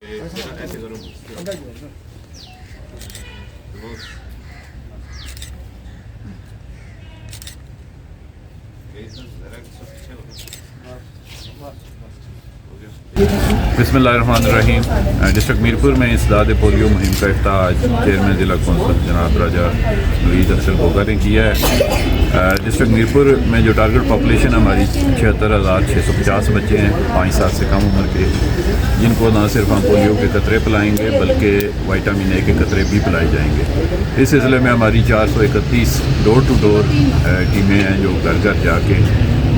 ऐसे करो बिस्मिल्लाहिर्रहमानिर्रहीम। डिस्ट्रिक्ट मीरपुर में इंसदाद पोलियो मुहिम का इफ्ताह आज चेयरमैन ज़िला कौंसल जनाब राजा नवीद अफसल बोगा ने किया है। डिस्ट्रिक्ट मीरपुर में जो टारगेट पॉपुलेशन हमारी 76,650 बच्चे हैं 5 साल से कम उम्र के, जिनको ना सिर्फ हम पोलियो के कतरे पिलाएंगे बल्कि विटामिन ए के कतरे भी पिलाए जाएंगे। इस सिलसिले में हमारी 431 डोर टू डोर टीमें हैं जो घर घर जाके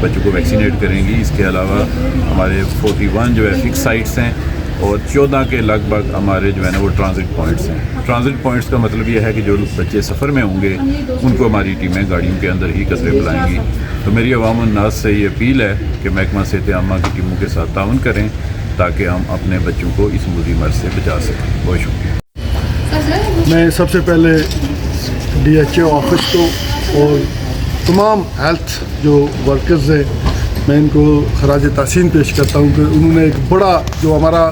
बच्चों को वैक्सीनेट करेंगी। इसके अलावा हमारे 41 जो है फिक्स साइट्स हैं और 14 के लगभग हमारे जो है ना वो ट्रांजिट पॉइंट्स हैं। ट्रांजिट पॉइंट्स का मतलब ये है कि जो बच्चे सफ़र में होंगे उनको हमारी टीमें गाड़ियों के अंदर ही कतरे पिलाएंगी। तो मेरी अवाम उन्नास से ये अपील है कि महकमा सेहत आमा की टीमों के साथ ताउन करें ताकि हम अपने बच्चों को इस मुज़ी मर्ज़ से बचा सकें। बहुत शुक्रिया। मैं सबसे पहले DHO ऑफिस को और तमाम हेल्थ जो वर्कर्स हैं मैं इनको खराज तहसीन पेश करता हूँ कि उन्होंने एक बड़ा जो हमारा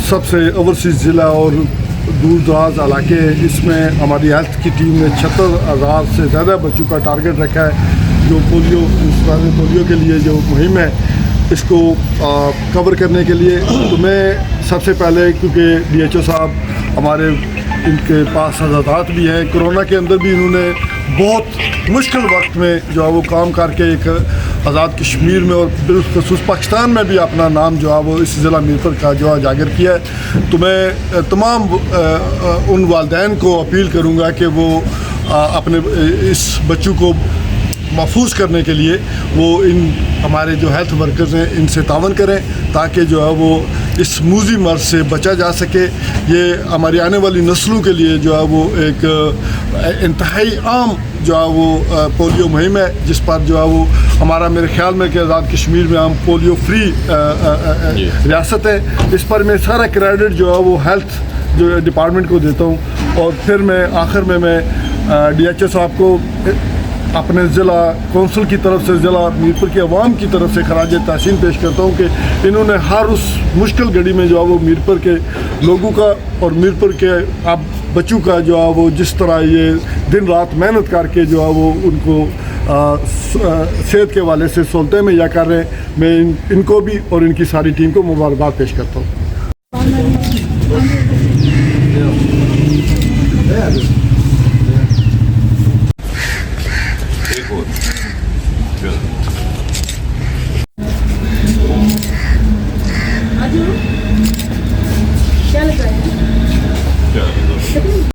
सबसे ओवरसीज़ ज़िला और दूर दराज इलाके इसमें हमारी हेल्थ की टीम ने 76,000 से ज़्यादा बच्चों का टारगेट रखा है जो पोलियो के लिए जो मुहिम है इसको कवर करने के लिए। तो मैं सबसे पहले क्योंकि DHO साहब हमारे इनके पास आज़ादात भी हैं, कोरोना के अंदर भी इन्होंने बहुत मुश्किल वक्त में जो है वो काम करके एक आज़ाद कश्मीर में और बिलखुसूस पाकिस्तान में भी अपना नाम जो है वो इस ज़िला मीरपुर का जो है जागर किया है। तो मैं तमाम उन वालिदैन को अपील करूँगा कि वो अपने इस बच्चों को महफूज करने के लिए वो इन हमारे जो हेल्थ वर्कर्स हैं इनसे तावन करें ताकि जो है वो इस मूजी मर्ज से बचा जा सके। ये हमारी आने वाली नस्लों के लिए जो है वो एक इंतहाई आम जो है वो पोलियो मुहिम है जिस पर जो है वो हमारा मेरे ख्याल में कि आज़ाद कश्मीर में हम पोलियो फ्री रियासत है। इस पर मैं सारा क्रेडिट जो है वो हेल्थ जो डिपार्टमेंट को देता हूँ। और फिर मैं आखिर में मैं DHO साहब को अपने ज़िला कौंसिल की तरफ से ज़िला मीरपुर की आवाम की तरफ से खराज तहसीन पेश करता हूँ कि इन्होंने हर उस मुश्किल घड़ी में जो है वो मीरपुर के लोगों का और मीरपुर के अब बच्चों का जो है वो जिस तरह ये दिन रात मेहनत करके जो है वो उनको सेहत के हवाले से सहूलतें मुहैया कर रहे हैं। मैं इनको भी और इनकी सारी टीम को मुबारकबाद पेश करता हूँ।